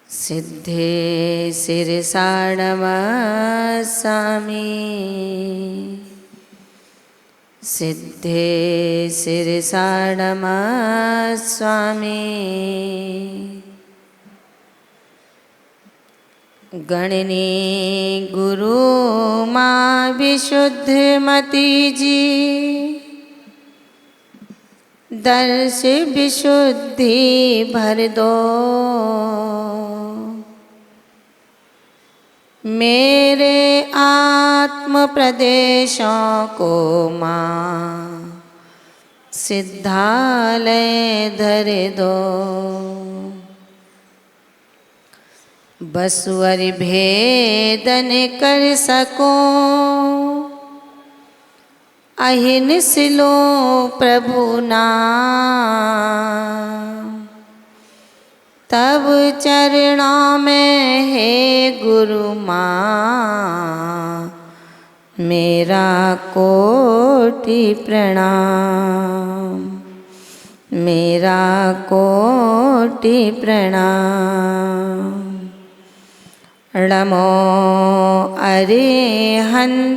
सिद्धेशिरसाणमस्सामि सिद्धेशिरसाणमस्सामि गणनी गुरु माँ विशुद्धमती जी दर्श विशुद्धि भर दो मेरे आत्म प्रदेशों को माँ सिद्धालय धर दो बसवर भेदन कर सको अहिन सिलो प्रभु नाम तब चरणों में है गुरु माँ मेरा कोटि प्रणाम मेरा कोटि प्रणाम नमो अरिहन्ताणं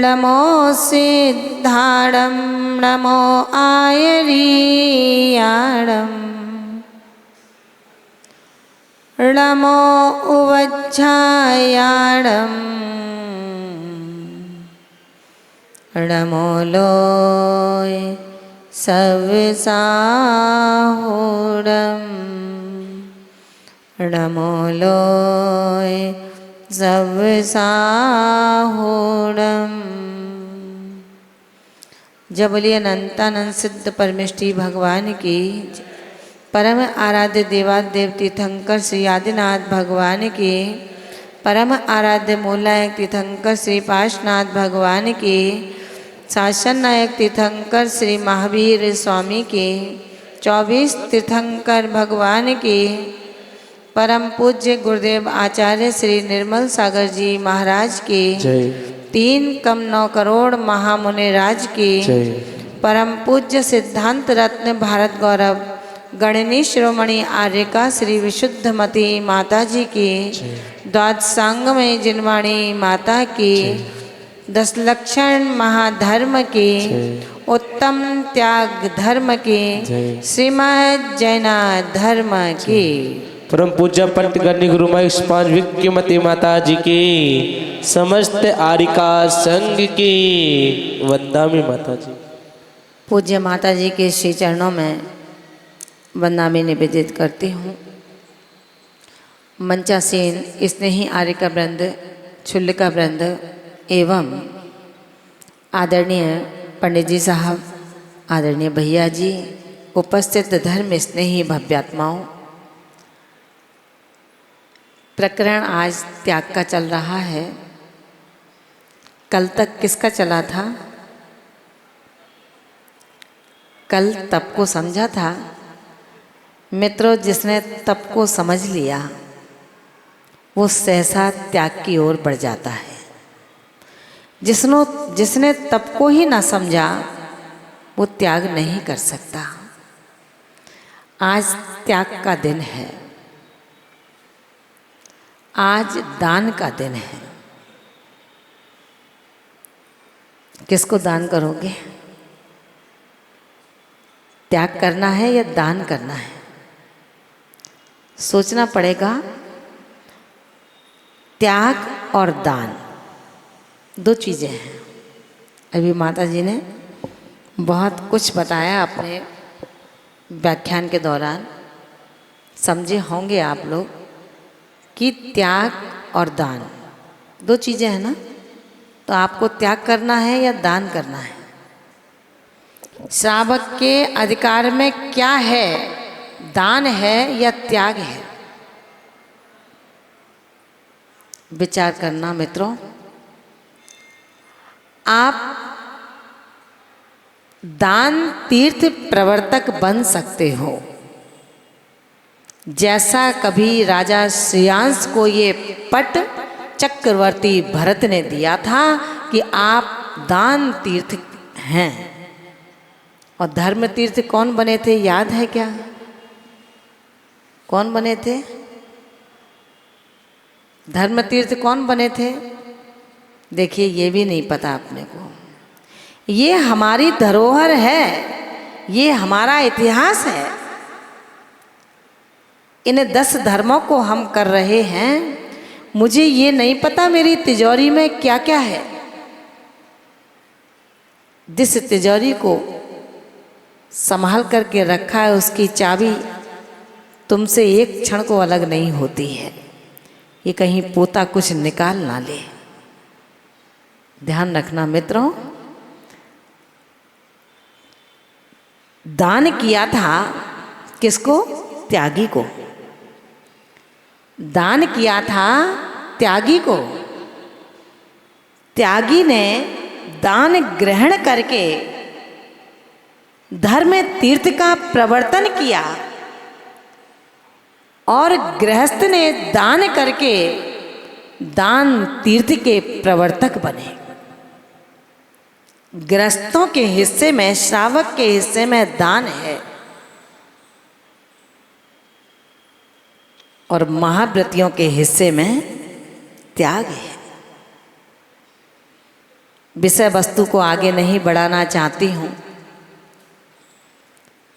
नमो सिद्धाणं नमो आयरीयाणं नमो उवज्झायाणं नमो लोय सवसाहूणं नमो लोय सवसाहूणं जब बोलिए अनंतानंद सिद्ध परमेष्टि भगवान की परम आराध्य देवादेव तीर्थंकर श्री आदिनाथ भगवान की परम आराध्य मूलायक तीर्थंकर श्री पाशनाथ भगवान की शासन नायक तीर्थंकर श्री महावीर स्वामी की 24 तीर्थंकर भगवान की परम पूज्य गुरुदेव आचार्य श्री निर्मल सागर जी महाराज की 3 करोड़ महामुनि राज की परम पूज्य सिद्धांत रत्न भारत गौरव गणनी शिरोमणि आर्यका श्री विशुद्धमती माता जी की द्वादशांग में जिनवाणी माता की 10 लक्षण महाधर्म की उत्तम त्याग धर्म की श्रीमद जैना धर्म की परम पूज्य पंडित गणनी गुरु महेश विक्यमती माता जी की समस्त आरिका संघ की वंदामी माता जी। पूज्य माता जी के श्री चरणों में वंदामी निवेदित करती हूँ। मंचासीन स्नेही आरिका वृंद छुल्लिका वृंद एवं आदरणीय पंडित जी साहब आदरणीय भैया जी उपस्थित धर्म स्नेही भव्यात्माओं, प्रकरण आज त्याग का चल रहा है। कल तक किसका चला था? कल तप को समझा था। मित्रों, जिसने तप को समझ लिया वो सहसा त्याग की ओर बढ़ जाता है। जिसने तप को ही ना समझा वो त्याग नहीं कर सकता। आज त्याग का दिन है, आज दान का दिन है। किसको दान करोगे? त्याग करना है या दान करना है? सोचना पड़ेगा। त्याग और दान 2 चीज़ें हैं। अभी माता जी ने बहुत कुछ बताया अपने व्याख्यान के दौरान, समझे होंगे आप लोग कि त्याग और दान 2 चीज़ें हैं ना। तो आपको त्याग करना है या दान करना है? श्रावक के अधिकार में क्या है? दान है या त्याग है? विचार करना मित्रों। आप दान तीर्थ प्रवर्तक बन सकते हो। जैसा कभी राजा श्रेयांश को ये पट चक्रवर्ती भरत ने दिया था कि आप दान तीर्थ हैं। और धर्म तीर्थ कौन बने थे याद है क्या? कौन बने थे? धर्म तीर्थ कौन बने थे? देखिए, ये भी नहीं पता अपने को। ये हमारी धरोहर है, ये हमारा इतिहास है। इन 10 धर्मों को हम कर रहे हैं। मुझे ये नहीं पता मेरी तिजोरी में क्या क्या है। जिस तिजोरी को संभाल करके रखा है, उसकी चाबी तुमसे एक क्षण को अलग नहीं होती है। ये कहीं पोता कुछ निकाल ना ले। ध्यान रखना मित्रों। दान किया था किसको? त्यागी को। दान किया था त्यागी को। त्यागी ने दान ग्रहण करके धर्म तीर्थ का प्रवर्तन किया और गृहस्थ ने दान करके दान तीर्थ के प्रवर्तक बने। गृहस्थों के हिस्से में, श्रावक के हिस्से में दान है और महाव्रतियों के हिस्से में त्याग है। विषय वस्तु को आगे नहीं बढ़ाना चाहती हूँ,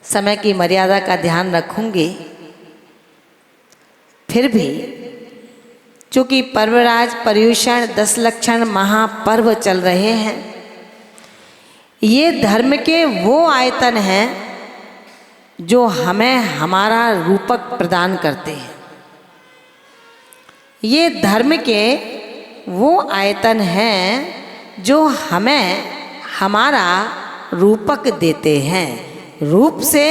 समय की मर्यादा का ध्यान रखूंगी। फिर भी चूंकि पर्वराज पर्युषण 10 लक्षण महापर्व चल रहे हैं, ये धर्म के वो आयतन हैं जो हमें हमारा रूपक प्रदान करते हैं। ये धर्म के वो आयतन हैं जो हमें हमारा रूपक देते हैं, रूप से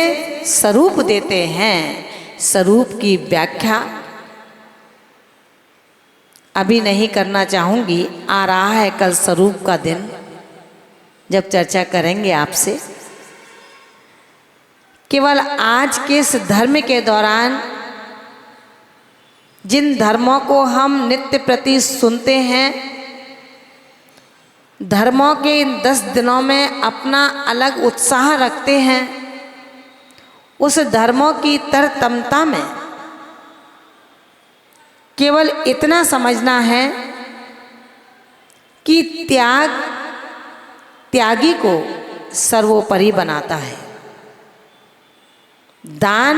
स्वरूप देते हैं। स्वरूप की व्याख्या अभी नहीं करना चाहूँगी, आ रहा है कल स्वरूप का दिन, जब चर्चा करेंगे आपसे। केवल आज के इस धर्म के दौरान जिन धर्मों को हम नित्य प्रति सुनते हैं, धर्मों के इन 10 दिनों में अपना अलग उत्साह रखते हैं, उस धर्मों की तरतमता में केवल इतना समझना है कि त्यागी को सर्वोपरि बनाता है। दान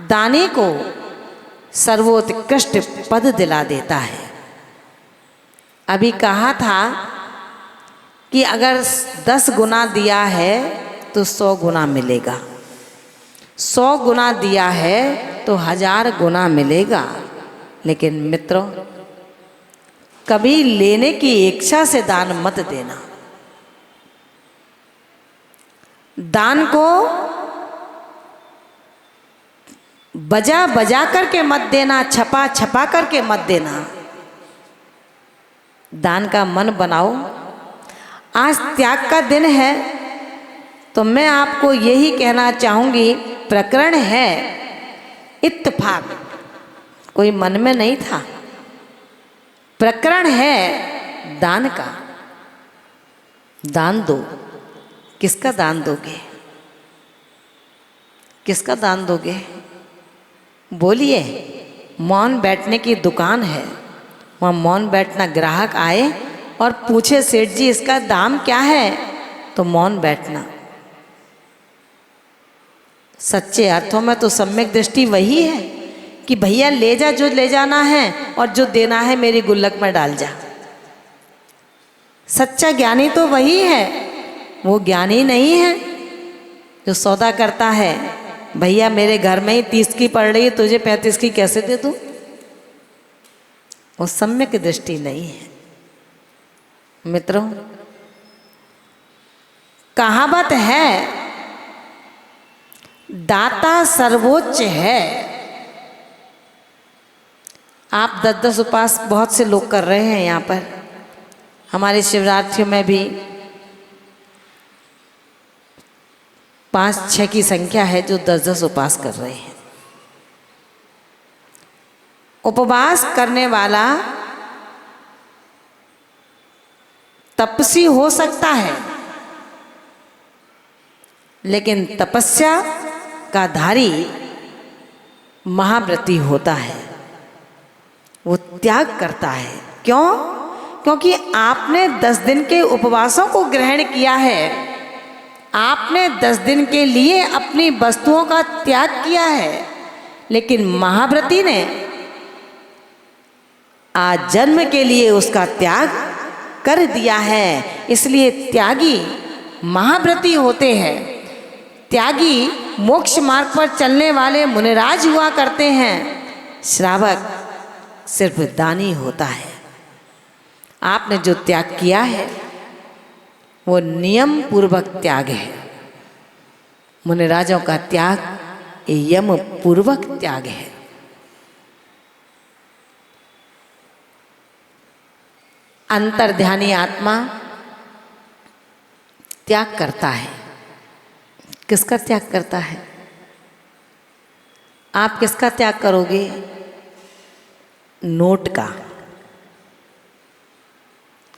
दानी को सर्वोत्कृष्ट पद दिला देता है। अभी कहा था कि अगर 10 गुना दिया है तो 100 गुना मिलेगा, 100 गुना दिया है तो 1000 गुना मिलेगा। लेकिन मित्रों, कभी लेने की इच्छा से दान मत देना। दान को बजा बजा करके मत देना, छपा छपा करके मत देना। दान का मन बनाओ। आज त्याग का दिन है तो मैं आपको यही कहना चाहूँगी, प्रकरण है इत्तेफाक, कोई मन में नहीं था। प्रकरण है दान का। दान दो। किसका दान दोगे? किसका दान दोगे? बोलिए। मौन बैठने की दुकान है, वहाँ मौन बैठना, ग्राहक आए और पूछे सेठ जी इसका दाम क्या है, तो मौन बैठना। सच्चे अर्थों में तो सम्यक दृष्टि वही है कि भैया ले जा जो ले जाना है और जो देना है मेरी गुल्लक में डाल जा। सच्चा ज्ञानी तो वही है, वो ज्ञानी नहीं है जो सौदा करता है, भैया मेरे घर में ही 30 की पड़ रही है, तुझे 35 की कैसे दे दूं। वो सम्यक दृष्टि नहीं है। मित्रों, कहावत है दाता सर्वोच्च है। आप 10-10 उपवास बहुत से लोग कर रहे हैं। यहाँ पर हमारे शिवरात्रियों में भी 5-6 की संख्या है जो 10-10 उपवास कर रहे हैं। उपवास करने वाला तपस्वी हो सकता है, लेकिन तपस्या का धारी महाव्रती होता है, वो त्याग करता है। क्यों? क्योंकि आपने 10 दिन के उपवासों को ग्रहण किया है, आपने 10 दिन के लिए अपनी वस्तुओं का त्याग किया है। लेकिन महाव्रती ने आज जन्म के लिए उसका त्याग कर दिया है, इसलिए त्यागी महाव्रती होते हैं। त्यागी मोक्ष मार्ग पर चलने वाले मुनिराज हुआ करते हैं। श्रावक सिर्फ दानी होता है। आपने जो त्याग किया है वो नियम पूर्वक त्याग है। मुनिराजों का त्याग यम पूर्वक त्याग है। अंतर्ध्यानी आत्मा त्याग करता है। किसका त्याग करता है? आप किसका त्याग करोगे? नोट का।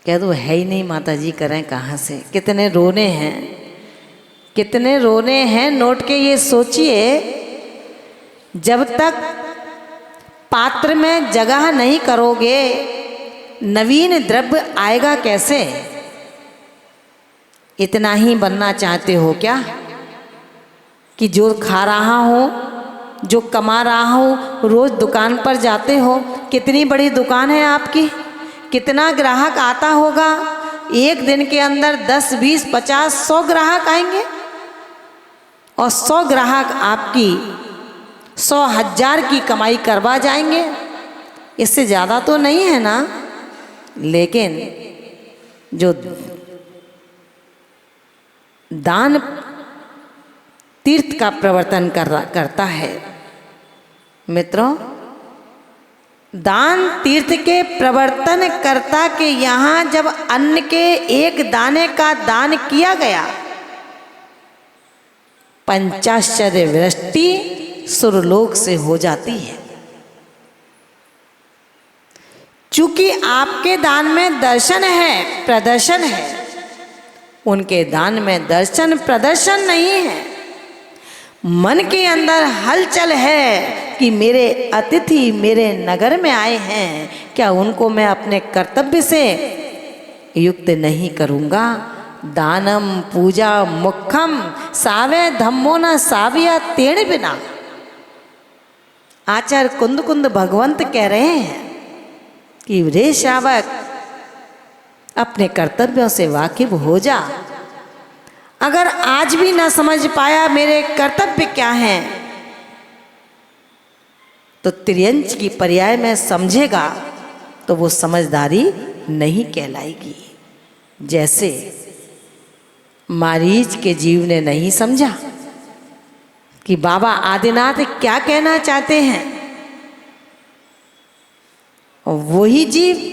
कह दो है ही नहीं माता जी, करें कहाँ से? कितने रोने हैं, कितने रोने हैं नोट के। ये सोचिए, जब तक पात्र में जगह नहीं करोगे नवीन द्रव्य आएगा कैसे? इतना ही बनना चाहते हो क्या कि जो खा रहा हो, जो कमा रहा हो, रोज दुकान पर जाते हो? कितनी बड़ी दुकान है आपकी, कितना ग्राहक आता होगा? एक दिन के अंदर 10, 20, 50, 100 ग्राहक आएंगे और 100 ग्राहक आपकी 100,000 की कमाई करवा जाएंगे। इससे ज़्यादा तो नहीं है ना? लेकिन जो दान तीर्थ का प्रवर्तन करता है मित्रों, दान तीर्थ के प्रवर्तन करता के यहाँ जब अन्न के एक दाने का दान किया गया, पंचाश्चर्य वृष्टि सुरलोक से हो जाती है। चूंकि आपके दान में दर्शन है, प्रदर्शन है, उनके दान में दर्शन प्रदर्शन नहीं है। मन के अंदर हलचल है कि मेरे अतिथि मेरे नगर में आए हैं, क्या उनको मैं अपने कर्तव्य से युक्त नहीं करूँगा? दानम पूजा मुखम सावे धम्मो न साविया तेण बिना। आचार्य कुंद कुंद भगवंत कह रहे हैं कि रे श्रावक, अपने कर्तव्यों से वाकिफ हो जा। अगर आज भी ना समझ पाया मेरे कर्तव्य क्या हैं, तो त्रियंच की पर्याय में समझेगा तो वो समझदारी नहीं कहलाएगी। जैसे मारीच के जीव ने नहीं समझा कि बाबा आदिनाथ क्या कहना चाहते हैं, और वही जीव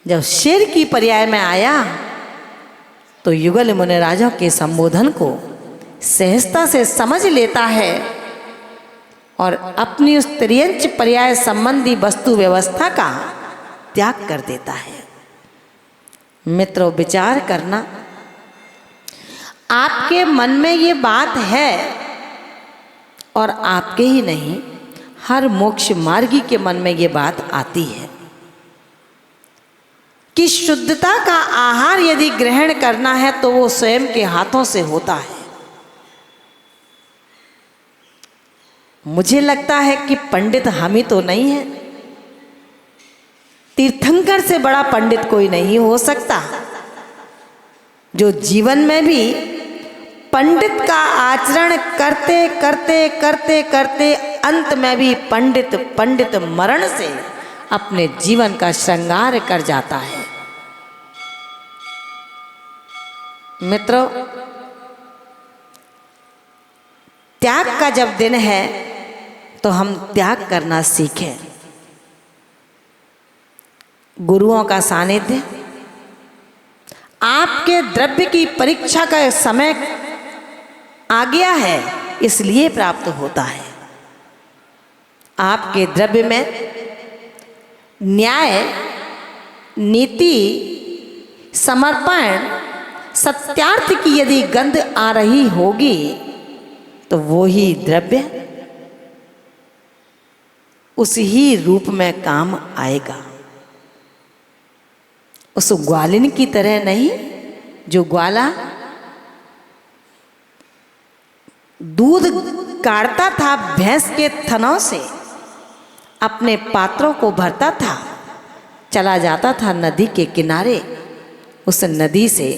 जब शेर की पर्याय में आया तो युगल मुनिराजों के संबोधन को सहजता से समझ लेता है और अपनी उस त्रियंच पर्याय संबंधी वस्तु व्यवस्था का त्याग कर देता है। मित्रों, विचार करना, आपके मन में ये बात है और आपके ही नहीं, हर मोक्ष मार्गी के मन में ये बात आती है कि शुद्धता का आहार यदि ग्रहण करना है तो वो स्वयं के हाथों से होता है। मुझे लगता है कि पंडित हम ही तो नहीं है, तीर्थंकर से बड़ा पंडित कोई नहीं हो सकता, जो जीवन में भी पंडित का आचरण करते करते करते करते अंत में भी पंडित मरण से अपने जीवन का श्रृंगार कर जाता है। मित्रों, त्याग का जब दिन है तो हम त्याग करना सीखें। गुरुओं का सानिध्य आपके द्रव्य की परीक्षा का समय आ गया है, इसलिए प्राप्त होता है। आपके द्रव्य में न्याय, नीति, समर्पण, सत्यार्थ की यदि गंध आ रही होगी तो वो ही द्रव्य उस ही रूप में काम आएगा। उस ग्वालिन की तरह नहीं, जो ग्वाला दूध काढ़ता था भैंस के थनों से, अपने पात्रों को भरता था, चला जाता था नदी के किनारे। उस नदी से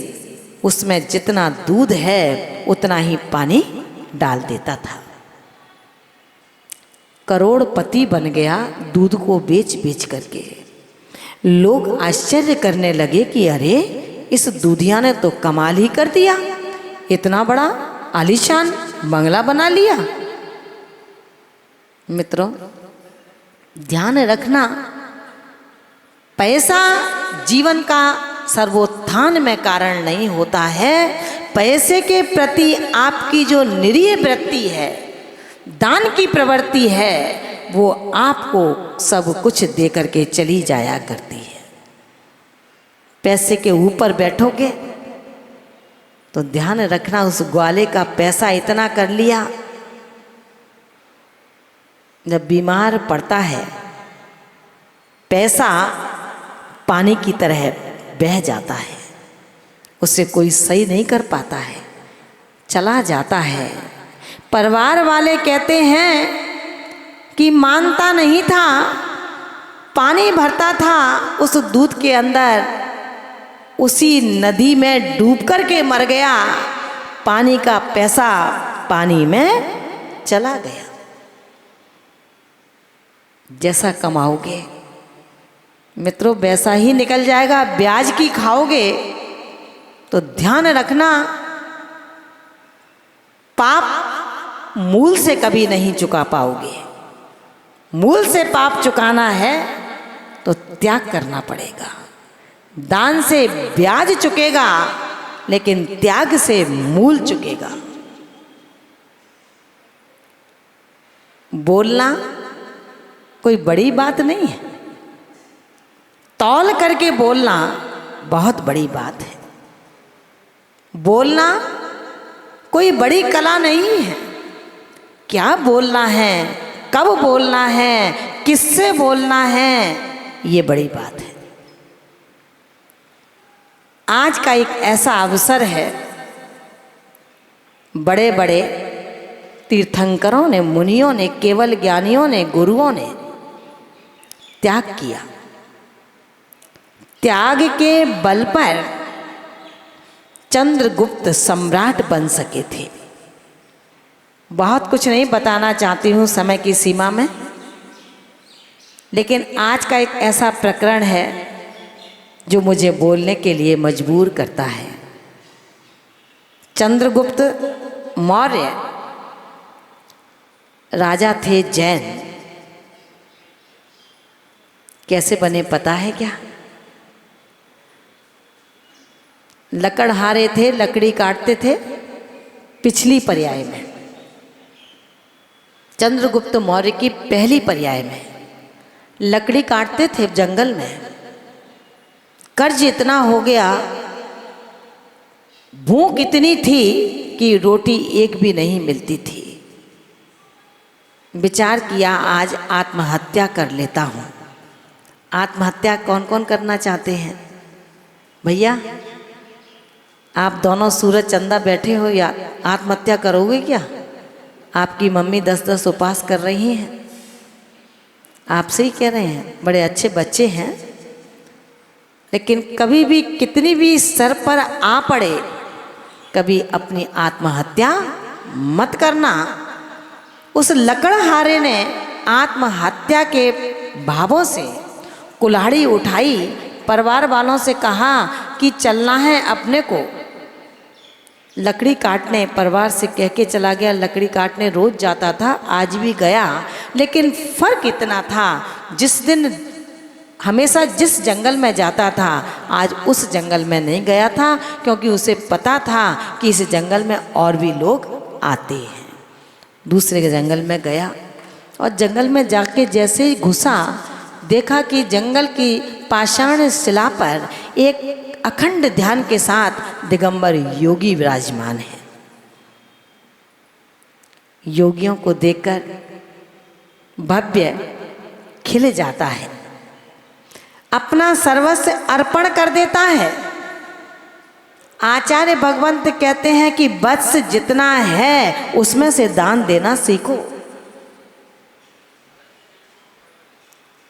उसमें जितना दूध है उतना ही पानी डाल देता था। करोड़पति बन गया दूध को बेच बेच करके। लोग आश्चर्य करने लगे कि अरे इस दूधिया ने तो कमाल ही कर दिया, इतना बड़ा आलीशान बंगला बना लिया। मित्रों, ध्यान रखना, पैसा जीवन का सर्वोत्थान में कारण नहीं होता है। पैसे के प्रति आपकी जो निरीह वृत्ति है, दान की प्रवृत्ति है, वो आपको सब कुछ दे करके चली जाया करती है। पैसे के ऊपर बैठोगे तो ध्यान रखना, उस ग्वाले का पैसा इतना कर लिया, जब बीमार पड़ता है पैसा पानी की तरह बह जाता है, उसे कोई सही नहीं कर पाता है, चला जाता है। परिवार वाले कहते हैं कि मानता नहीं था, पानी भरता था उस दूध के अंदर, उसी नदी में डूब करके मर गया, पानी का पैसा पानी में चला गया। जैसा कमाओगे मित्रों वैसा ही निकल जाएगा। ब्याज की खाओगे तो ध्यान रखना, पाप मूल से कभी नहीं चुका पाओगे। मूल से पाप चुकाना है तो त्याग करना पड़ेगा। दान से ब्याज चुकेगा, लेकिन त्याग से मूल चुकेगा। बोलना कोई बड़ी बात नहीं है, तौल करके बोलना बहुत बड़ी बात है। बोलना कोई बड़ी कला नहीं है। क्या बोलना है, कब बोलना है, किससे बोलना है, ये बड़ी बात है। आज का एक ऐसा अवसर है, बड़े बड़े तीर्थंकरों ने, मुनियों ने, केवल ज्ञानियों ने, गुरुओं ने त्याग किया। त्याग के बल पर चंद्रगुप्त सम्राट बन सके थे। बहुत कुछ नहीं बताना चाहती हूँ समय की सीमा में, लेकिन आज का एक ऐसा प्रकरण है जो मुझे बोलने के लिए मजबूर करता है। चंद्रगुप्त मौर्य राजा थे जैन। कैसे बने पता है क्या? लकड़हारे थे, लकड़ी काटते थे। पिछली पर्याय में, चंद्रगुप्त मौर्य की पहली पर्याय में लकड़ी काटते थे जंगल में। कर्ज इतना हो गया, भूख इतनी थी कि रोटी एक भी नहीं मिलती थी। विचार किया आज आत्महत्या कर लेता हूँ। आत्महत्या कौन कौन करना चाहते हैं? भैया आप दोनों सूरज चंदा बैठे हो, या आत्महत्या करोगे क्या? आपकी मम्मी 10-10 उपवास कर रही हैं, आपसे ही कह रहे हैं, बड़े अच्छे बच्चे हैं, लेकिन कभी भी कितनी भी सर पर आ पड़े, कभी अपनी आत्महत्या मत करना। उस लकड़हारे ने आत्महत्या के भावों से कुल्हाड़ी उठाई, परिवार वालों से कहा कि चलना है अपने को लकड़ी काटने। परिवार से कह के चला गया, लकड़ी काटने रोज जाता था, आज भी गया, लेकिन फर्क इतना था, जिस दिन हमेशा जिस जंगल में जाता था आज उस जंगल में नहीं गया था, क्योंकि उसे पता था कि इस जंगल में और भी लोग आते हैं। दूसरे के जंगल में गया और जंगल में जाके जैसे ही घुसा, देखा कि जंगल की पाषाण शिला पर एक अखंड ध्यान के साथ दिगंबर योगी विराजमान है। योगियों को देखकर भव्य खिल जाता है, अपना सर्वस्व अर्पण कर देता है। आचार्य भगवंत कहते हैं कि वत्स जितना है उसमें से दान देना सीखो।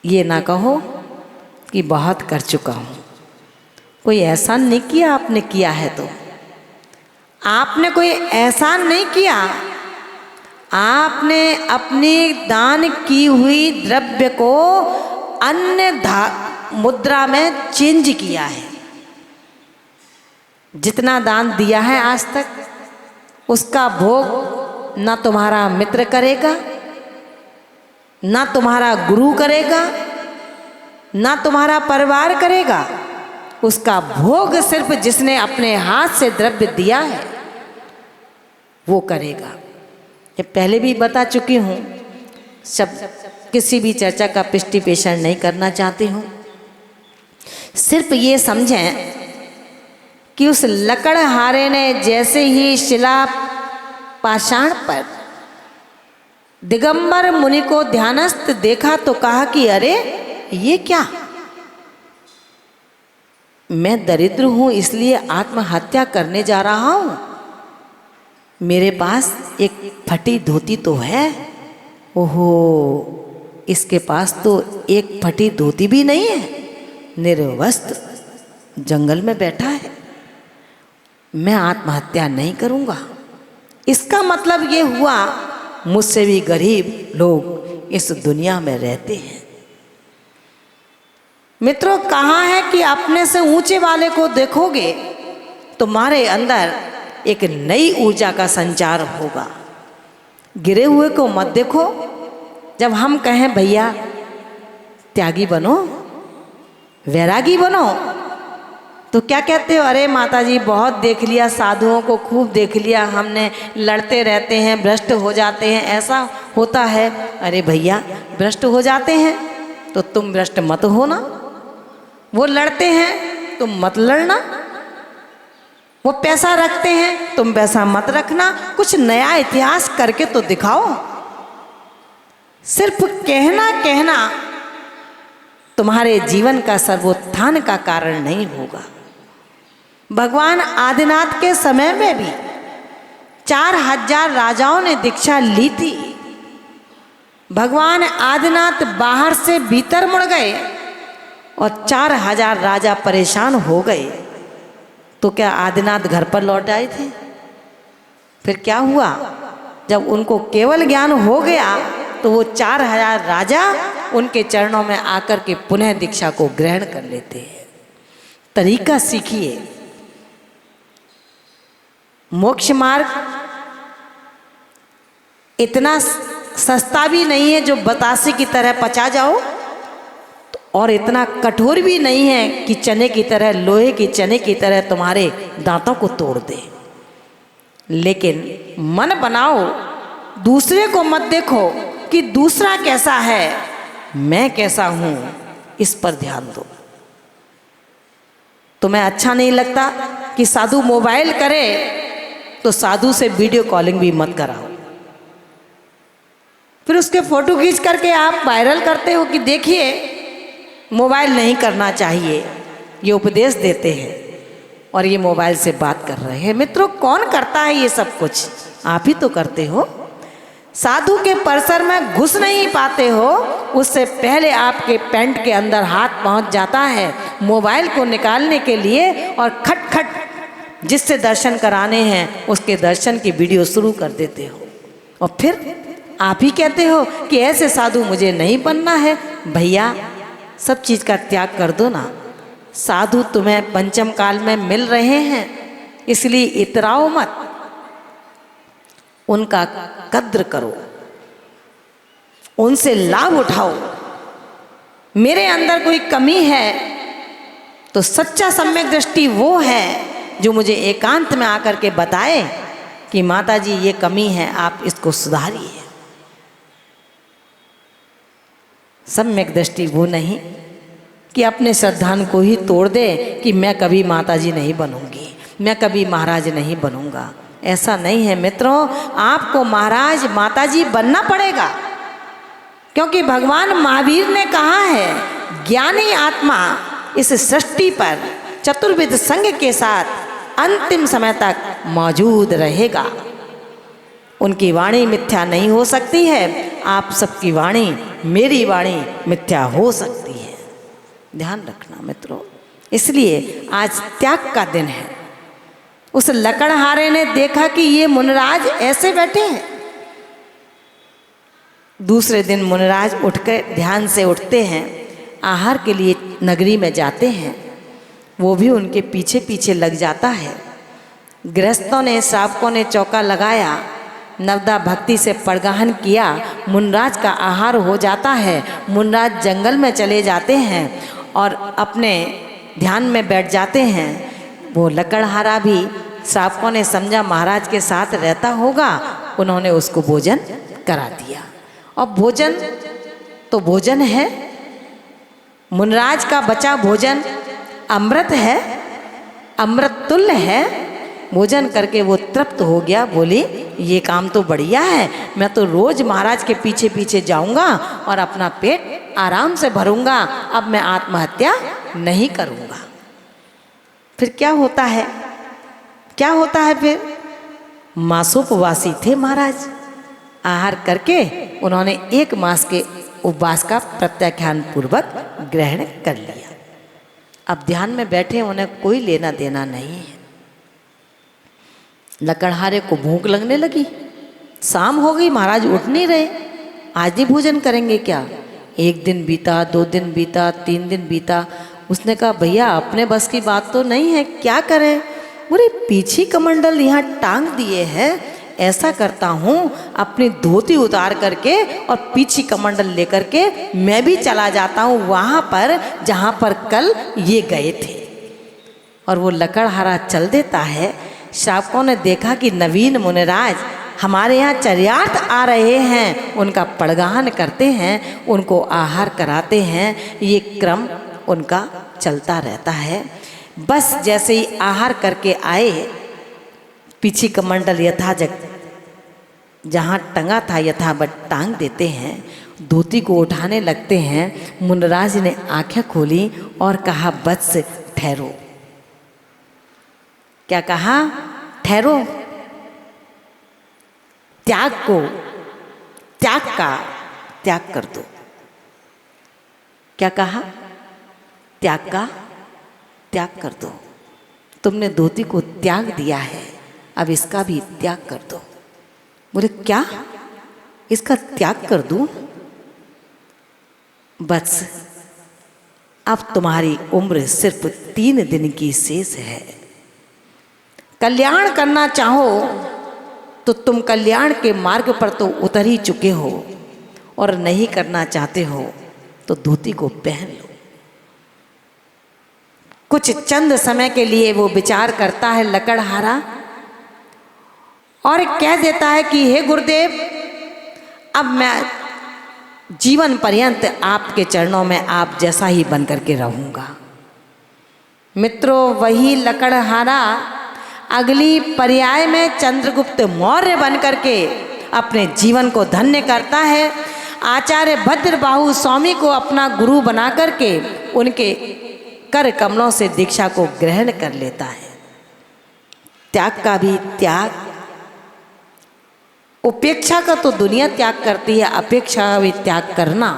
ये ना कहो कि बहुत कर चुका हूं। कोई एहसान नहीं किया, आपने किया है तो आपने कोई एहसान नहीं किया, आपने अपनी दान की हुई द्रव्य को अन्य मुद्रा में चेंज किया है। जितना दान दिया है आज तक उसका भोग ना तुम्हारा मित्र करेगा, ना तुम्हारा गुरु करेगा, ना तुम्हारा परिवार करेगा। उसका भोग सिर्फ जिसने अपने हाथ से द्रव्य दिया है वो करेगा। ये पहले भी बता चुकी हूँ, सब किसी भी चर्चा का पृष्ठि पेषण नहीं करना चाहती हूँ। सिर्फ ये समझें कि उस लकड़हारे ने जैसे ही शिला पाषाण पर दिगंबर मुनि को ध्यानस्थ देखा तो कहा कि अरे ये क्या, मैं दरिद्र हूं इसलिए आत्महत्या करने जा रहा हूं। मेरे पास एक फटी धोती तो है। ओहो, इसके पास तो एक फटी धोती भी नहीं है, निर्वस्त्र जंगल में बैठा है। मैं आत्महत्या नहीं करूंगा। इसका मतलब ये हुआ मुझसे भी गरीब लोग इस दुनिया में रहते हैं। मित्रों, कहाँ है कि अपने से ऊंचे वाले को देखोगे तुम्हारे अंदर एक नई ऊर्जा का संचार होगा। गिरे हुए को मत देखो। जब हम कहें भैया त्यागी बनो, वैरागी बनो, तो क्या कहते हो? अरे माता जी बहुत देख लिया, साधुओं को खूब देख लिया हमने, लड़ते रहते हैं, भ्रष्ट हो जाते हैं, ऐसा होता है। अरे भैया भ्रष्ट हो जाते हैं तो तुम भ्रष्ट मत हो ना। वो लड़ते हैं तुम मत लड़ना। वो पैसा रखते हैं तुम पैसा मत रखना। कुछ नया इतिहास करके तो दिखाओ। सिर्फ कहना कहना तुम्हारे जीवन का सर्वोत्थान का कारण नहीं होगा। भगवान आदिनाथ के समय में भी 4000 राजाओं ने दीक्षा ली थी। भगवान आदिनाथ बाहर से भीतर मुड़ गए और 4000 राजा परेशान हो गए। तो क्या आदिनाथ घर पर लौट आए थे? फिर क्या हुआ? जब उनको केवल ज्ञान हो गया तो वो 4000 राजा उनके चरणों में आकर के पुनः दीक्षा को ग्रहण कर लेते हैं। तरीका सीखिए। मोक्ष मार्ग इतना सस्ता भी नहीं है जो बतासे की तरह पचा जाओ, और इतना कठोर भी नहीं है कि चने की तरह, लोहे के चने की तरह तुम्हारे दांतों को तोड़ दे। लेकिन मन बनाओ, दूसरे को मत देखो कि दूसरा कैसा है, मैं कैसा हूं, इस पर ध्यान दो। तुम्हें अच्छा नहीं लगता कि साधु मोबाइल करे तो साधु से वीडियो कॉलिंग भी मत कराओ। फिर उसके फोटो खींच करके आप वायरल करते हो कि देखिए मोबाइल नहीं करना चाहिए, ये उपदेश देते हैं और ये मोबाइल से बात कर रहे हैं। मित्रों, कौन करता है ये सब कुछ? आप ही तो करते हो। साधु के परिसर में घुस नहीं पाते हो, उससे पहले आपके पैंट के अंदर हाथ पहुंच जाता है मोबाइल को निकालने के लिए, और खट खट जिससे दर्शन कराने हैं उसके दर्शन की वीडियो शुरू कर देते हो। और फिर आप ही कहते हो कि ऐसे साधु मुझे नहीं बनना है। भैया सब चीज़ का त्याग कर दो ना। साधु तुम्हें पंचम काल में मिल रहे हैं, इसलिए इतराओ मत, उनका कद्र करो, उनसे लाभ उठाओ। मेरे अंदर कोई कमी है तो सच्चा सम्यक दृष्टि वो है जो मुझे एकांत में आकर के बताए कि माता जी ये कमी है, आप इसको सुधारिए। सम्यक दृष्टि वो नहीं कि अपने श्रद्धान को ही तोड़ दे कि मैं कभी माता जी नहीं बनूंगी, मैं कभी महाराज नहीं बनूंगा। ऐसा नहीं है मित्रों, आपको महाराज माता जी बनना पड़ेगा। क्योंकि भगवान महावीर ने कहा है ज्ञानी आत्मा इस सृष्टि पर चतुर्विध संग के साथ अंतिम समय तक मौजूद रहेगा। उनकी वाणी मिथ्या नहीं हो सकती है। आप सबकी वाणी, मेरी वाणी मिथ्या हो सकती है। ध्यान रखना मित्रों। इसलिए आज त्याग का दिन है। उस लकड़हारे ने देखा कि ये मुनराज ऐसे बैठे हैं। दूसरे दिन मुनराज उठकर ध्यान से उठते हैं, आहार के लिए नगरी में जाते हैं। वो भी उनके पीछे पीछे लग जाता है। गृहस्थों ने, श्रावकों ने चौका लगाया, नवदा भक्ति से पड़गाहन किया। मुनराज का आहार हो जाता है। मुनराज जंगल में चले जाते हैं और अपने ध्यान में बैठ जाते हैं। वो लकड़हारा भी श्रावकों ने समझा महाराज के साथ रहता होगा, उन्होंने उसको भोजन करा दिया। और भोजन तो भोजन है, मुनराज का बचा भोजन अमृत है, अमृत तुल्य है। भोजन करके वो तृप्त हो गया। बोली ये काम तो बढ़िया है, मैं तो रोज महाराज के पीछे पीछे जाऊंगा और अपना पेट आराम से भरूंगा। अब मैं आत्महत्या नहीं करूंगा। फिर क्या होता है? क्या होता है फिर? मासोपवासी थे महाराज। आहार करके उन्होंने 1 मास के उपवास का प्रत्याख्यान पूर्वक ग्रहण कर लिया। अब ध्यान में बैठे, उन्हें कोई लेना देना नहीं है। लकड़हारे को भूख लगने लगी। शाम हो गई, महाराज उठ नहीं रहे। आज ही भोजन करेंगे क्या? 1 दिन बीता, 2 दिन बीता, 3 दिन बीता। उसने कहा भैया अपने बस की बात तो नहीं है, क्या करें? बोले पीछी कमंडल यहाँ टांग दिए हैं। ऐसा करता हूँ, अपनी धोती उतार करके और पीछी कमंडल लेकर के मैं भी चला जाता हूँ वहाँ पर जहाँ पर कल ये गए थे। और वो लकड़हारा चल देता है। श्रावकों ने देखा कि नवीन मुनिराज हमारे यहाँ चर्यार्थ आ रहे हैं, उनका पड़गाहन करते हैं, उनको आहार कराते हैं। ये क्रम उनका चलता रहता है। बस जैसे ही आहार करके आए, पीछे कमंडल यथाजग जहाँ टंगा था यथावत टांग देते हैं, धोती को उठाने लगते हैं। मुनराज ने आंखें खोली और कहा वत्स ठहरो। क्या कहा? ठहरो। त्याग को, त्याग का त्याग कर दो। क्या कहा? त्याग का त्याग कर दो। तुमने धोती को त्याग दिया है, अब इसका भी त्याग कर दो। बोले क्या? इसका त्याग कर दूं? बस अब तुम्हारी उम्र सिर्फ 3 दिन की शेष है। कल्याण करना चाहो तो तुम कल्याण के मार्ग पर तो उतर ही चुके हो, और नहीं करना चाहते हो तो धोती को पहन लो। कुछ चंद समय के लिए वो विचार करता है लकड़हारा और कह देता है कि हे गुरुदेव, अब मैं जीवन पर्यंत आपके चरणों में आप जैसा ही बन करके रहूंगा। मित्रों, वही लकड़हारा अगली पर्याय में चंद्रगुप्त मौर्य बन करके अपने जीवन को धन्य करता है। आचार्य भद्रबाहु स्वामी को अपना गुरु बना करके उनके कर कमलों से दीक्षा को ग्रहण कर लेता है। त्याग का भी त्याग, उपेक्षा का तो दुनिया त्याग करती है, अपेक्षा का भी त्याग करना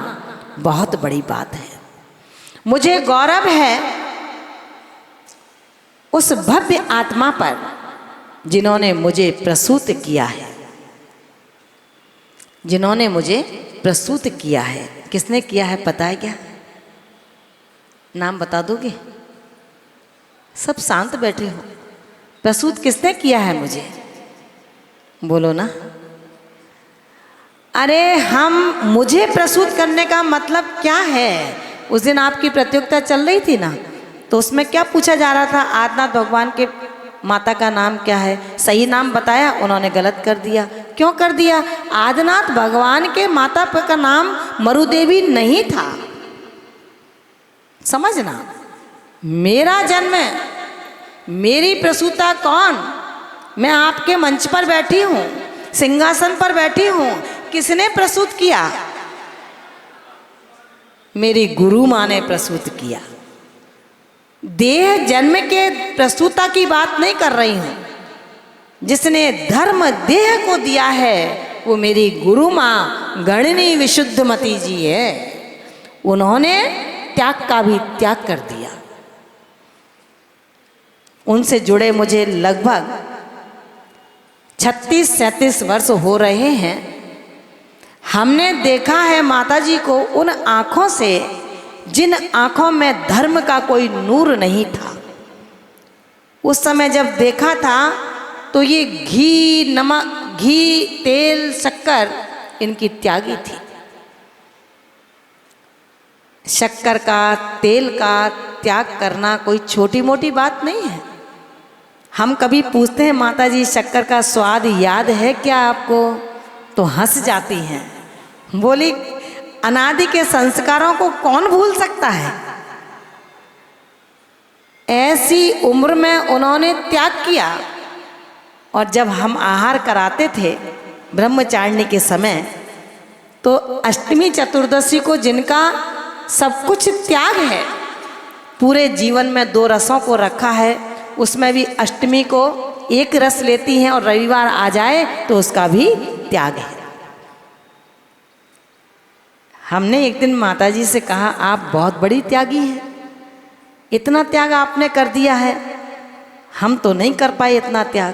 बहुत बड़ी बात है। मुझे गौरव है उस भव्य आत्मा पर जिन्होंने मुझे प्रसूत किया है, जिन्होंने मुझे प्रसूत किया है। किसने किया है पता है क्या? नाम बता दोगे? सब शांत बैठे हो। प्रसूत किसने किया है मुझे? बोलो ना। अरे मुझे प्रसूत करने का मतलब क्या है? उस दिन आपकी प्रतियोगिता चल रही थी ना, तो उसमें क्या पूछा जा रहा था? आदिनाथ भगवान के माता का नाम क्या है? सही नाम बताया, उन्होंने गलत कर दिया। क्यों कर दिया? आदिनाथ भगवान के माता का नाम मरुदेवी नहीं था। समझना, मेरा जन्म, मेरी प्रसूता कौन? मैं आपके मंच पर बैठी हूँ, सिंहासन पर बैठी हूँ। किसने प्रसूत किया? मेरी गुरु माँ ने प्रसूत किया। देह जन्म के प्रसूता की बात नहीं कर रही हूँ। जिसने धर्म देह को दिया है वो मेरी गुरु माँ गणनी विशुद्धमती जी है। उन्होंने त्याग का भी त्याग कर दिया। उनसे जुड़े मुझे लगभग 36-37 वर्ष हो रहे हैं। हमने देखा है माताजी को उन आँखों से जिन आँखों में धर्म का कोई नूर नहीं था। उस समय जब देखा था तो ये घी, नमक, घी, तेल, शक्कर इनकी त्यागी थी। शक्कर का, तेल का त्याग करना कोई छोटी मोटी बात नहीं है। हम कभी पूछते हैं माता जी शक्कर का स्वाद याद है क्या आपको, तो हंस जाती हैं। बोली अनादि के संस्कारों को कौन भूल सकता है। ऐसी उम्र में उन्होंने त्याग किया। और जब हम आहार कराते थे ब्रह्मचारिणी के समय, तो अष्टमी चतुर्दशी को जिनका सब कुछ त्याग है, पूरे जीवन में 2 रसों को रखा है, उसमें भी अष्टमी को एक रस लेती हैं और रविवार आ जाए तो उसका भी त्याग है। हमने एक दिन माताजी से कहा आप बहुत बड़ी त्यागी हैं, इतना त्याग आपने कर दिया है, हम तो नहीं कर पाए इतना त्याग।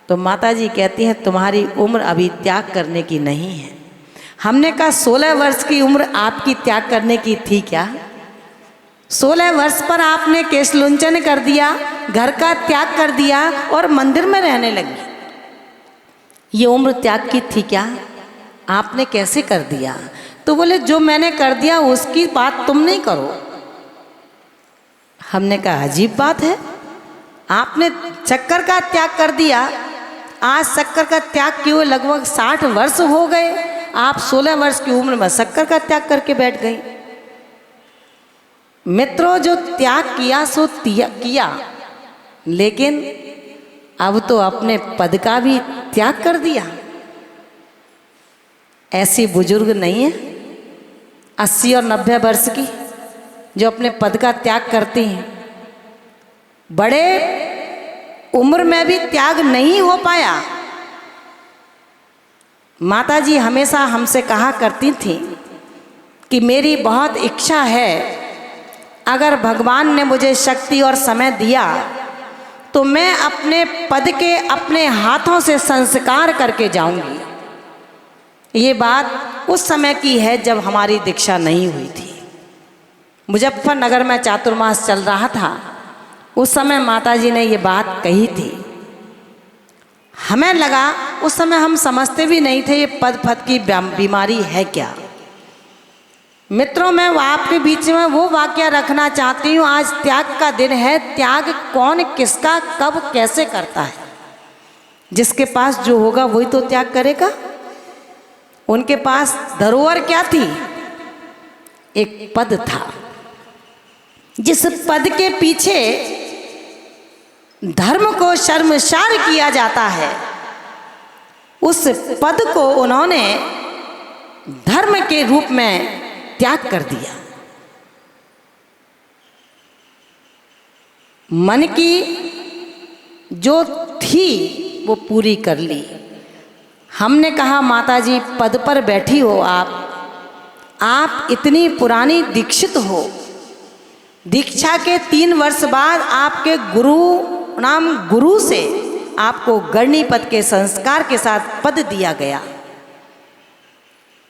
तो माताजी कहती हैं तुम्हारी उम्र अभी त्याग करने की नहीं है। हमने कहा 16 वर्ष की उम्र आपकी त्याग करने की थी क्या? 16 वर्ष पर आपने केश लुंचन कर दिया, घर का त्याग कर दिया और मंदिर में रहने लगी। ये उम्र त्याग की थी क्या? आपने कैसे कर दिया? तो बोले जो मैंने कर दिया उसकी बात तुम नहीं करो। हमने कहा अजीब बात है, आपने शक्कर का त्याग कर दिया। आज शक्कर का त्याग किए हुए लगभग 60 वर्ष हो गए, आप 16 वर्ष की उम्र में शक्कर का त्याग करके बैठ गई। मित्रों जो त्याग किया सो किया, लेकिन अब तो अपने पद का भी त्याग कर दिया। ऐसी बुजुर्ग नहीं है 80 और 90 वर्ष की जो अपने पद का त्याग करती हैं। बड़े उम्र में भी त्याग नहीं हो पाया। माताजी हमेशा हमसे कहा करती थी कि मेरी बहुत इच्छा है, अगर भगवान ने मुझे शक्ति और समय दिया तो मैं अपने पद के अपने हाथों से संस्कार करके जाऊंगी। ये बात उस समय की है जब हमारी दीक्षा नहीं हुई थी। मुजफ्फरनगर में चातुर्मास चल रहा था, उस समय माताजी ने ये बात कही थी। हमें लगा, उस समय हम समझते भी नहीं थे ये पद फद की बीमारी है क्या। मित्रों मैं आपके बीच में वो वाक्य रखना चाहती हूँ। आज त्याग का दिन है। त्याग कौन किसका कब कैसे करता है? जिसके पास जो होगा वही तो त्याग करेगा। उनके पास धरोहर क्या थी? एक पद था। जिस पद के पीछे धर्म को शर्मसार किया जाता है, उस पद को उन्होंने धर्म के रूप में त्याग कर दिया। मन की जो थी वो पूरी कर ली। हमने कहा माताजी पद पर बैठी हो आप इतनी पुरानी दीक्षित हो, दीक्षा के 3 वर्ष बाद आपके गुरु से आपको गणनी पद के संस्कार के साथ पद दिया गया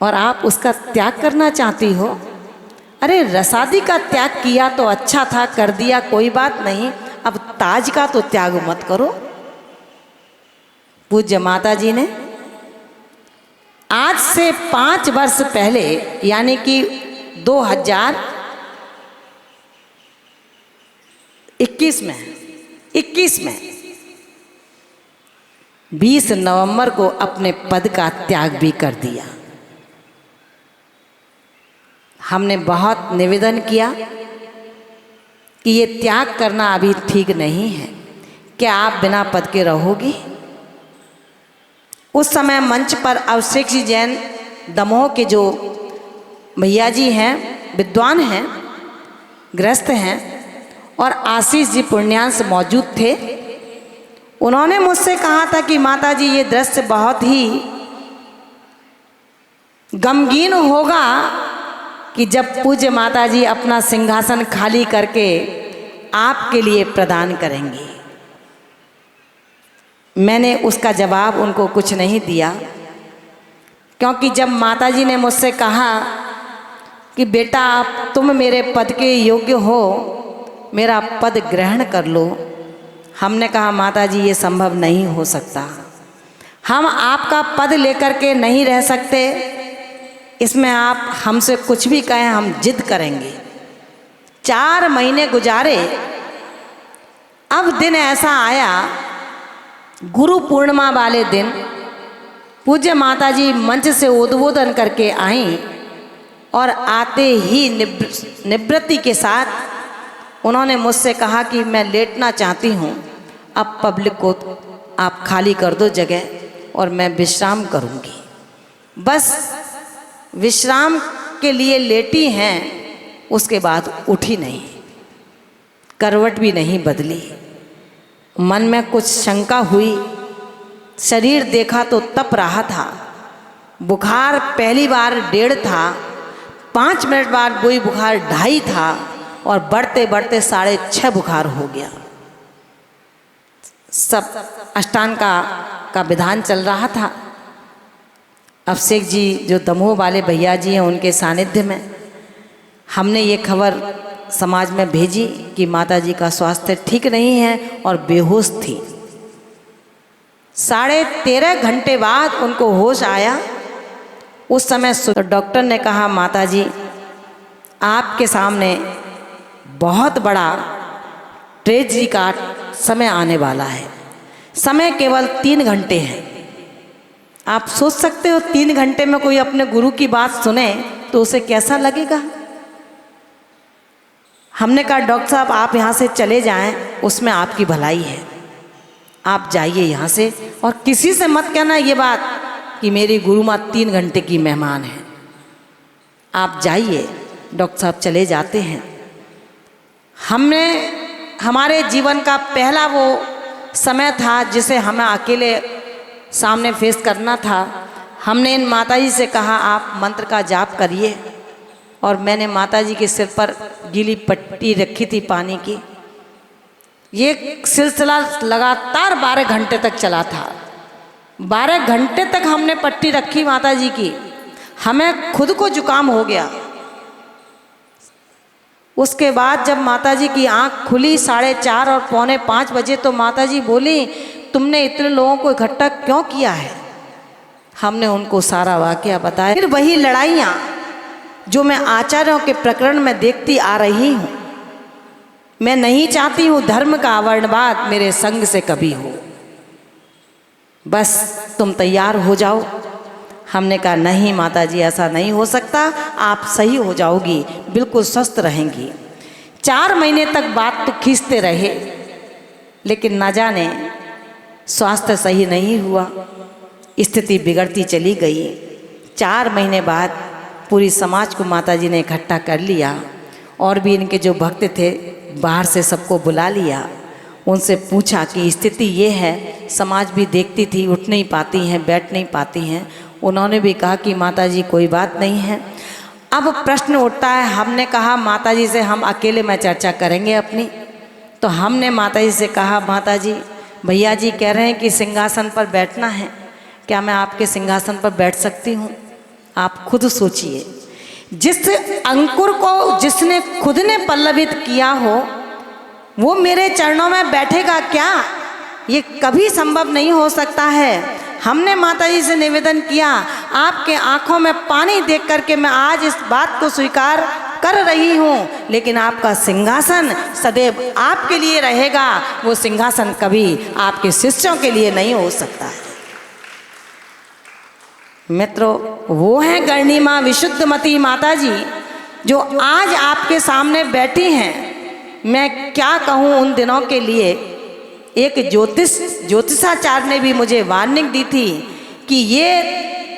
और आप उसका त्याग करना चाहती हो। अरे रसादी का त्याग किया तो अच्छा था, कर दिया कोई बात नहीं, अब ताज का तो त्याग मत करो। पूज्य माता जी ने आज से 5 वर्ष पहले यानी कि 2021 में 20 नवंबर को अपने पद का त्याग भी कर दिया। हमने बहुत निवेदन किया कि ये त्याग करना अभी ठीक नहीं है, क्या आप बिना पद के रहोगी? उस समय मंच पर अभिषेक जी जैन दमोह के जो भैया जी हैं विद्वान हैं, गृहस्थ हैं, और आशीष जी पुण्यांश मौजूद थे। उन्होंने मुझसे कहा था कि माता जी ये दृश्य बहुत ही गमगीन होगा कि जब पूज्य माता जी अपना सिंहासन खाली करके आपके लिए प्रदान करेंगी। मैंने उसका जवाब उनको कुछ नहीं दिया, क्योंकि जब माता जी ने मुझसे कहा कि बेटा आप तुम मेरे पद के योग्य हो, मेरा पद ग्रहण कर लो, हमने कहा माता जी ये संभव नहीं हो सकता, हम आपका पद लेकर के नहीं रह सकते, इसमें आप हमसे कुछ भी कहें हम जिद करेंगे। 4 महीने गुजारे। अब दिन ऐसा आया, गुरु पूर्णिमा वाले दिन पूज्य माता जी मंच से उद्बोधन करके आईं और आते ही निवृत्ति के साथ उन्होंने मुझसे कहा कि मैं लेटना चाहती हूँ, अब पब्लिक को आप खाली कर दो जगह और मैं विश्राम करूँगी। बस विश्राम के लिए लेटी हैं, उसके बाद उठी नहीं, करवट भी नहीं बदली। मन में कुछ शंका हुई, शरीर देखा तो तप रहा था, बुखार पहली बार 1.5 था, 5 मिनट बाद वही बुखार 2.5 था और बढ़ते बढ़ते 6.5 बुखार हो गया। सब अष्टांग का विधान चल रहा था। अभिषेक जी जो दमोह वाले भैया जी हैं, उनके सानिध्य में हमने ये खबर समाज में भेजी कि माता जी का स्वास्थ्य ठीक नहीं है और बेहोश थी। 13.5 घंटे बाद उनको होश आया। उस समय डॉक्टर ने कहा माता जी आपके सामने बहुत बड़ा ट्रेजेडी का समय आने वाला है। समय केवल 3 घंटे है। आप सोच सकते हो 3 घंटे में कोई अपने गुरु की बात सुने तो उसे कैसा लगेगा। हमने कहा डॉक्टर साहब आप यहाँ से चले जाएं, उसमें आपकी भलाई है, आप जाइए यहाँ से और किसी से मत कहना ये बात कि मेरी गुरु माँ 3 घंटे की मेहमान है। आप जाइए। डॉक्टर साहब चले जाते हैं। हमने हमारे जीवन का पहला वो समय था जिसे हमें अकेले सामने फेस करना था। हमने इन माताजी से कहा आप मंत्र का जाप करिए, और मैंने माताजी के सिर पर गीली पट्टी रखी थी पानी की। ये सिलसिला लगातार 12 घंटे तक चला था। 12 घंटे तक हमने पट्टी रखी माताजी की। हमें खुद को जुकाम हो गया। उसके बाद जब माताजी की आंख खुली 4:30 और 4:45 बजे तो माताजी बोली तुमने इतने लोगों को इकट्ठा क्यों किया है। हमने उनको सारा वाकया बताया। फिर वही लड़ाइयाँ जो मैं आचार्यों के प्रकरण में देखती आ रही हूँ। मैं नहीं चाहती हूँ धर्म का वर्णवाद मेरे संग से कभी हो। बस तुम तैयार हो जाओ। हमने कहा नहीं माताजी ऐसा नहीं हो सकता, आप सही हो जाओगी, बिल्कुल स्वस्थ रहेंगी। 4 महीने तक बात तो खींचते रहे, लेकिन न जाने स्वास्थ्य सही नहीं हुआ, स्थिति बिगड़ती चली गई। 4 महीने बाद पूरी समाज को माताजी ने इकट्ठा कर लिया और भी इनके जो भक्त थे बाहर से सबको बुला लिया। उनसे पूछा कि स्थिति ये है, समाज भी देखती थी, उठ नहीं पाती हैं, बैठ नहीं पाती हैं। उन्होंने भी कहा कि माताजी कोई बात नहीं है। अब प्रश्न उठता है, हमने कहा माताजी से हम अकेले में चर्चा करेंगे अपनी। तो हमने माताजी से कहा माताजी भैया जी कह रहे हैं कि सिंहासन पर बैठना है, क्या मैं आपके सिंहासन पर बैठ सकती हूँ। आप खुद सोचिए, जिस अंकुर को जिसने खुद ने पल्लवित किया हो वो मेरे चरणों में बैठेगा क्या। ये कभी संभव नहीं हो सकता है। हमने माताजी से निवेदन किया, आपके आंखों में पानी देख करके मैं आज इस बात को स्वीकार कर रही हूँ, लेकिन आपका सिंहासन सदैव आपके लिए रहेगा। वो सिंहासन कभी आपके शिष्यों के लिए नहीं हो सकता है। मित्रों, वो हैं गणनी माँ विशुद्धमती माताजी जो आज आपके सामने बैठी हैं। मैं क्या कहूँ उन दिनों के लिए। एक ज्योतिषाचार्य ने भी मुझे वार्निंग दी थी कि ये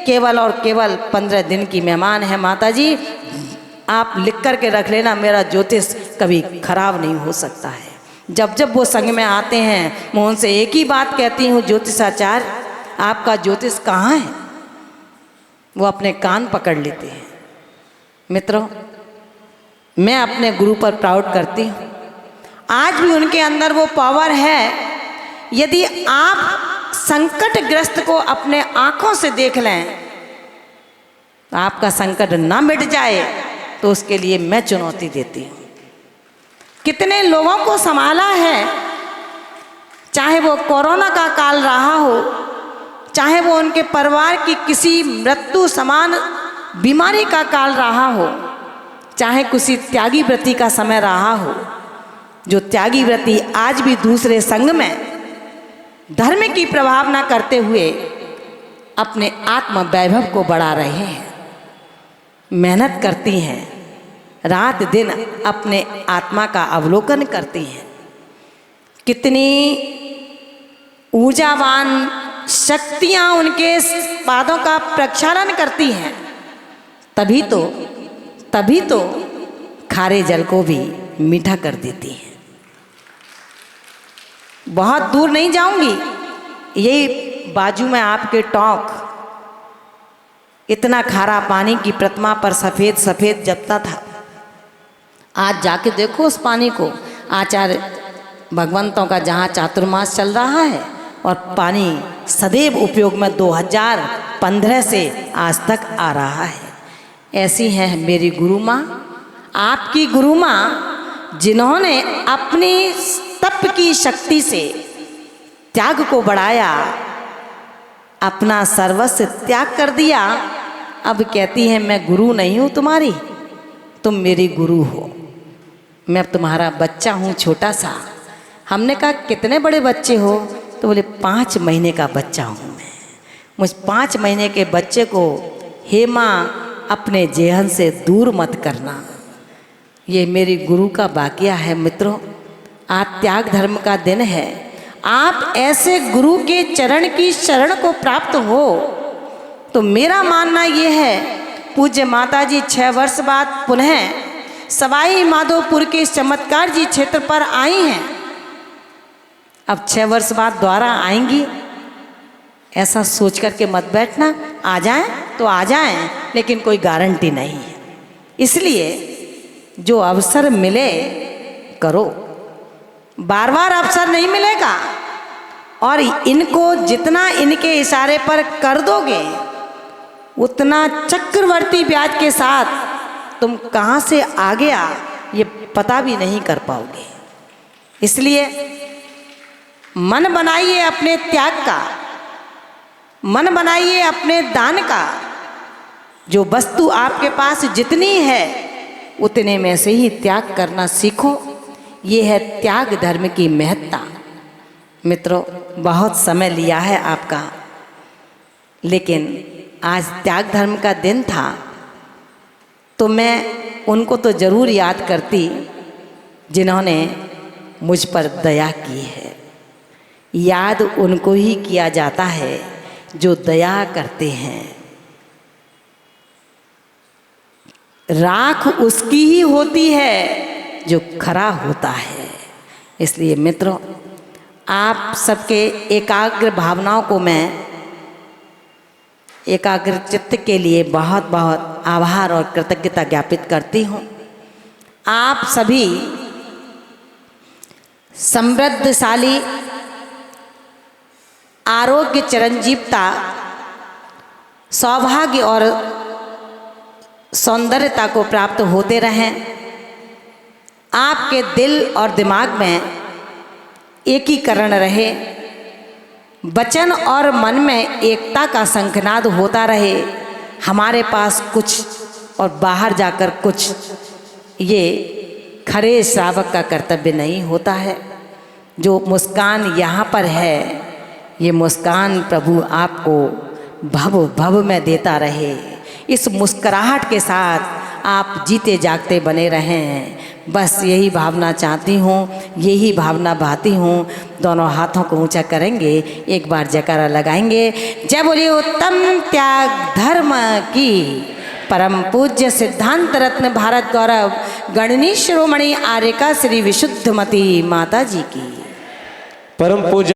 केवल और केवल 15 दिन की मेहमान है माताजी, आप लिख कर के रख लेना, मेरा ज्योतिष कभी खराब नहीं हो सकता है। जब जब वो संग में आते हैं मैं उनसे एक ही बात कहती हूँ, ज्योतिषाचार्य आपका ज्योतिष कहाँ है? वो अपने कान पकड़ लेते हैं। मित्रों, मैं अपने गुरु पर प्राउड करती हूँ, आज भी उनके अंदर वो पावर है। यदि आप संकटग्रस्त को अपने आंखों से देख लें, तो आपका संकट ना मिट जाए तो उसके लिए मैं चुनौती देती हूँ। कितने लोगों को संभाला है, चाहे वो कोरोना का काल रहा हो, चाहे वो उनके परिवार की किसी मृत्यु समान बीमारी का काल रहा हो, चाहे किसी त्यागी व्रती का समय रहा हो। जो त्यागी व्रती आज भी दूसरे संग में धर्म की प्रभावना करते हुए अपने आत्म वैभव को बढ़ा रहे हैं, मेहनत करती हैं, रात दिन अपने आत्मा का अवलोकन करती हैं। कितनी ऊर्जावान शक्तियाँ उनके पादों का प्रक्षालन करती हैं। तभी तो खारे जल को भी मीठा कर देती हैं। बहुत दूर नहीं जाऊंगी, यही बाजू में आपके टोंक इतना खारा पानी की प्रतिमा पर सफ़ेद सफ़ेद जमता था। आज जाके देखो उस पानी को। आचार्य भगवंतों का जहाँ चातुर्मास चल रहा है और पानी सदैव उपयोग में 2015 से आज तक आ रहा है। ऐसी है मेरी गुरु माँ, आपकी गुरु माँ, जिन्होंने अपनी तप की शक्ति से त्याग को बढ़ाया, अपना सर्वस्व त्याग कर दिया। अब कहती है मैं गुरु नहीं हूँ तुम्हारी, तुम मेरी गुरु हो, मैं तुम्हारा बच्चा हूँ छोटा सा। हमने कहा कितने बड़े बच्चे हो? तो बोले 5 महीने का बच्चा हूँ मैं। मुझ 5 महीने के बच्चे को हे माँ अपने जेहन से दूर मत करना। ये मेरी गुरु का वाकया है। मित्रों, आज त्याग धर्म का दिन है। आप ऐसे गुरु के चरण की शरण को प्राप्त हो तो मेरा मानना ये है, पूज्य माता जी 6 वर्ष बाद पुनः सवाई माधोपुर के इस चमत्कार जी क्षेत्र पर आई हैं। अब 6 वर्ष बाद दोबारा आएंगी, ऐसा सोच करके मत बैठना। आ जाएं तो आ जाएं, लेकिन कोई गारंटी नहीं है। इसलिए जो अवसर मिले करो, बार बार अवसर नहीं मिलेगा। और इनको जितना इनके इशारे पर कर दोगे, उतना चक्रवर्ती ब्याज के साथ तुम कहाँ से आ गया ये पता भी नहीं कर पाओगे। इसलिए मन बनाइए अपने त्याग का, मन बनाइए अपने दान का। जो वस्तु आपके पास जितनी है उतने में से ही त्याग करना सीखो। ये है त्याग धर्म की महत्ता। मित्रों, बहुत समय लिया है आपका, लेकिन आज त्याग धर्म का दिन था तो मैं उनको तो ज़रूर याद करती जिन्होंने मुझ पर दया की है। याद उनको ही किया जाता है जो दया करते हैं। राख उसकी ही होती है जो खरा होता है। इसलिए मित्रों, आप सबके एकाग्र भावनाओं को मैं एकाग्र चित्त के लिए बहुत बहुत आभार और कृतज्ञता ज्ञापित करती हूँ। आप सभी समृद्धशाली आरोग्य, चिरंजीवता, सौभाग्य और सौंदर्यता को प्राप्त होते रहें। आपके दिल और दिमाग में एकीकरण रहे, वचन और मन में एकता का शंखनाद होता रहे। हमारे पास कुछ और बाहर जाकर कुछ, ये खरे श्रावक का कर्तव्य नहीं होता है। जो मुस्कान यहाँ पर है, ये मुस्कान प्रभु आपको भव भव में देता रहे। इस मुस्कुराहट के साथ आप जीते जागते बने रहें। बस यही भावना चाहती हूँ, यही भावना बहाती हूँ। दोनों हाथों को ऊंचा करेंगे, एक बार जयकारा लगाएंगे। जय बोलिए उत्तम त्याग धर्म की, परम पूज्य सिद्धांत रत्न भारत गौरव गणनी शिरोमणि आर्यका श्री विशुद्धमती माता जी की। परम पूज्य